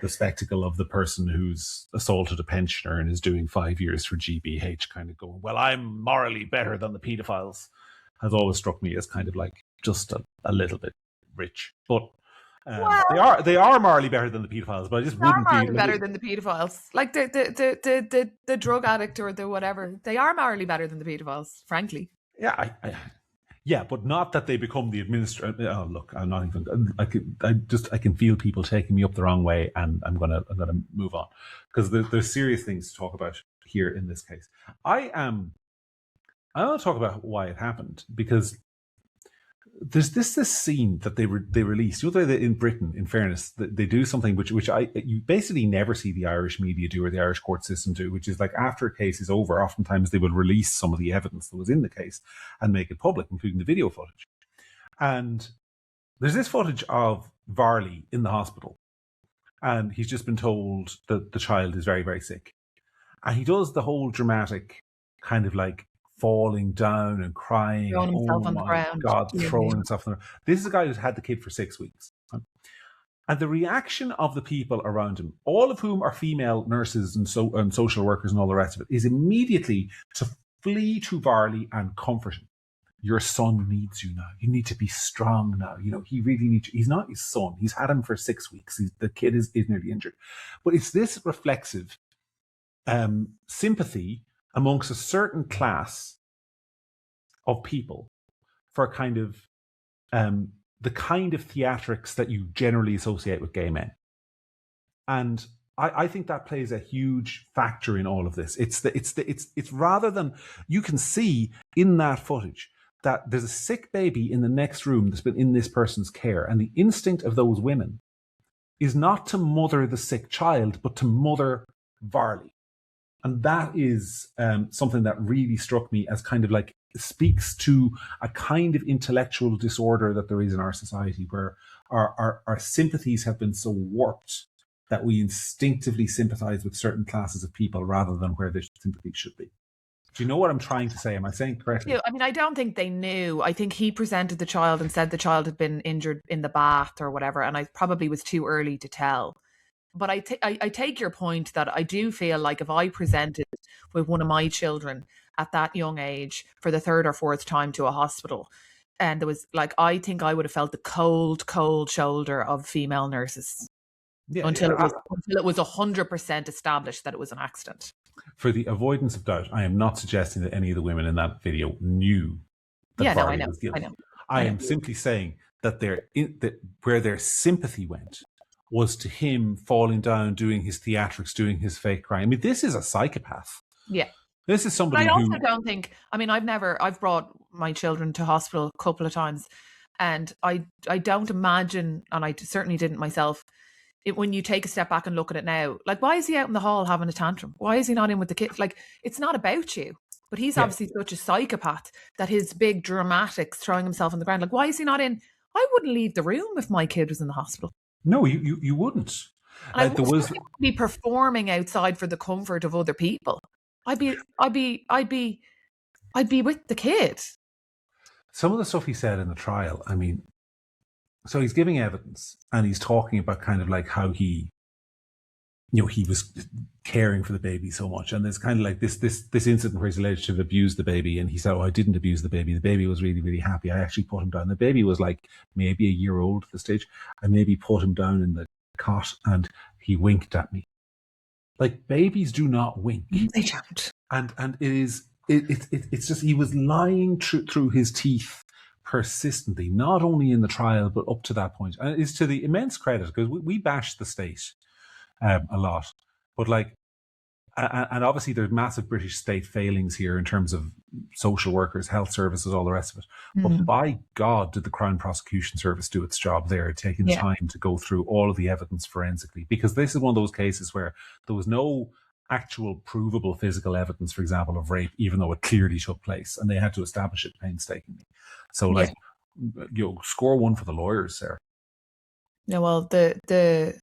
spectacle of the person who's assaulted a pensioner and is doing 5 years for GBH, kind of going, well, I'm morally better than the paedophiles, has always struck me as kind of just a little bit rich. But they are morally better than the paedophiles, but I just wouldn't be better than the paedophiles. The drug addict or the whatever, they are morally better than the paedophiles, frankly. Yeah, yeah, but not that they become the administrator. Oh, look, I'm not even. I can feel people taking me up the wrong way, and I'm gonna move on, because there's serious things to talk about here in this case. I want to talk about why it happened, because there's this scene that they released. You know, that in Britain, in fairness, they do something which you basically never see the Irish media do or the Irish court system do, which is after a case is over, oftentimes they would release some of the evidence that was in the case and make it public, including the video footage. And there's this footage of Varley in the hospital, and he's just been told that the child is very, very sick, and he does the whole dramatic kind of falling down and crying, throwing himself on the ground. God, throwing himself on the ground. This is a guy who's had the kid for 6 weeks. And the reaction of the people around him, all of whom are female nurses and social workers and all the rest of it, is immediately to flee to Varley and comfort him. Your son needs you now. You need to be strong now. You know, he really needs you. He's not his son. He's had him for 6 weeks. The kid is nearly injured. But it's this reflexive sympathy amongst a certain class of people for kind of the kind of theatrics that you generally associate with gay men. And I think that plays a huge factor in all of this. It's rather than, you can see in that footage that there's a sick baby in the next room that's been in this person's care, and the instinct of those women is not to mother the sick child, but to mother Varley. And that is something that really struck me as kind of like speaks to a kind of intellectual disorder that there is in our society, where our sympathies have been so warped that we instinctively sympathize with certain classes of people rather than where their sympathy should be. Do you know what I'm trying to say? Am I saying correctly? I mean, I don't think they knew. I think he presented the child and said the child had been injured in the bath or whatever, and I probably was too early to tell. But I take your point that I do feel like if I presented with one of my children at that young age for the third or fourth time to a hospital, and there was like, I think I would have felt the cold shoulder of female nurses until it was 100% established that it was an accident. For the avoidance of doubt, I am not suggesting that any of the women in that video knew that Varley was guilty. I am simply saying that where their sympathy went was to him falling down, doing his theatrics, doing his fake crying. I mean, this is a psychopath. Yeah. This is somebody I also don't think, I mean, I've brought my children to hospital a couple of times, and I don't imagine, and I certainly didn't myself, when you take a step back and look at it now, like, why is he out in the hall having a tantrum? Why is he not in with the kids? Like, it's not about you. But he's obviously such a psychopath that his big dramatics, throwing himself on the ground, like, why is he not in? I wouldn't leave the room if my kid was in the hospital. No, you wouldn't. Like, I wouldn't be performing outside for the comfort of other people. I'd be with the kid. Some of the stuff he said in the trial, I mean, so he's giving evidence and he's talking about kind of like how he was caring for the baby so much. And there's kind of like this incident where he's alleged to have abused the baby. And he said, oh, I didn't abuse the baby. The baby was really, really happy. I actually put him down. The baby was like maybe a year old at the stage. I maybe put him down in the cot and he winked at me. Like, babies do not wink. They don't. And it's just, he was lying through his teeth persistently, not only in the trial, but up to that point. And it's to the immense credit, because we bash the state a lot, but like, and obviously there's massive British state failings here in terms of social workers, health services, all the rest of it. But by God, did the Crown Prosecution Service do its job there, taking the time to go through all of the evidence forensically? Because this is one of those cases where there was no actual provable physical evidence, for example, of rape, even though it clearly took place, and they had to establish it painstakingly. So, like, score one for the lawyers there. No, well, the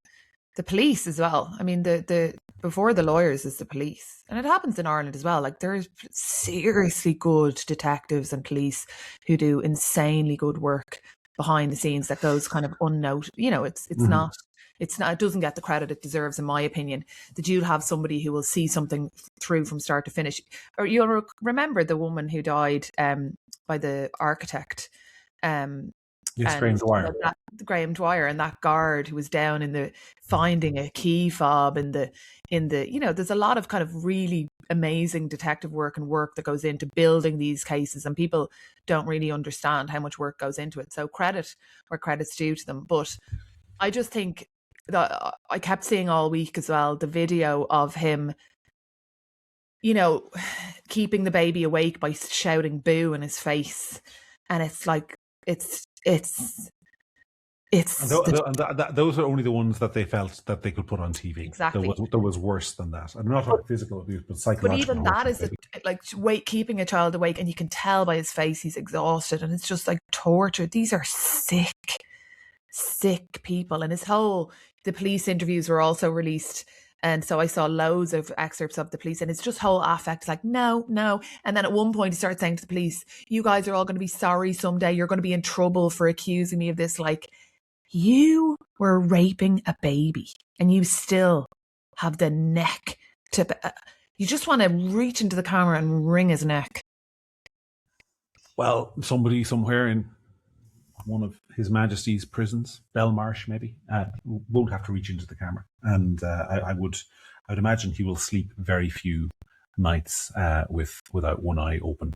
police as well. I mean, the before the lawyers is the police, and it happens in Ireland as well. Like, there's seriously good detectives and police who do insanely good work behind the scenes that goes kind of unnoticed. It's not. It doesn't get the credit it deserves, in my opinion. That you'll have somebody who will see something through from start to finish. Or you'll remember the woman who died by the architect. Yes, Graham Dwyer. Graham Dwyer, and that guard who was down in the finding a key fob in the there's a lot of kind of really amazing detective work and work that goes into building these cases, and people don't really understand how much work goes into it. So credit where credit's due to them. But I just think that I kept seeing all week as well the video of him, keeping the baby awake by shouting boo in his face, and it's like those are only the ones that they felt that they could put on TV. Exactly. There was worse than that. I'm not talking physical abuse, but psychological. But even that is keeping a child awake, and you can tell by his face he's exhausted, and it's just like torture. These are sick people, and the police interviews were also released. And so I saw loads of excerpts of the police, and it's just whole affect, like, no. And then at one point he starts saying to the police, you guys are all going to be sorry someday. You're going to be in trouble for accusing me of this. Like, you were raping a baby and you still have the neck to, you just want to reach into the camera and wring his neck. Well, somebody somewhere in one of His Majesty's prisons, Belmarsh maybe, won't have to reach into the camera. And I would imagine he will sleep very few nights without one eye open.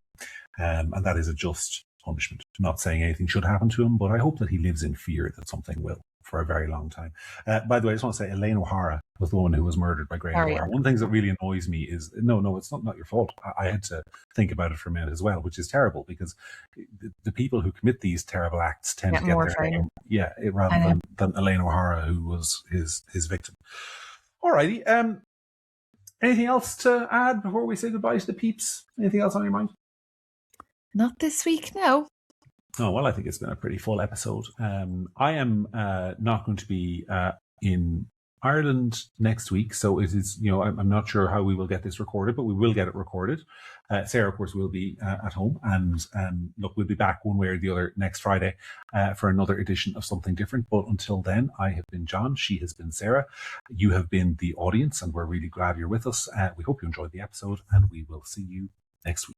And that is a just punishment. I'm not saying anything should happen to him, but I hope that he lives in fear that something will for a very long time. By the way, I just want to say Elaine O'Hara was the woman who was murdered by Graham Dwyer. One of the things that really annoys me is, no, it's not your fault. I had to think about it for a minute as well, which is terrible, because the people who commit these terrible acts tend to get their name. Yeah, rather than Elaine O'Hara, who was his victim. Alrighty. Anything else to add before we say goodbye to the peeps? Anything else on your mind? Not this week, no. Oh, well, I think it's been a pretty full episode. I am not going to be in Ireland next week, so it is, I'm not sure how we will get this recorded, but we will get it recorded. Sarah, of course, will be at home, and look, we'll be back one way or the other next Friday for another edition of Something Different. But until then, I have been John, she has been Sarah, you have been the audience, and we're really glad you're with us. We hope you enjoyed the episode, and we will see you next week.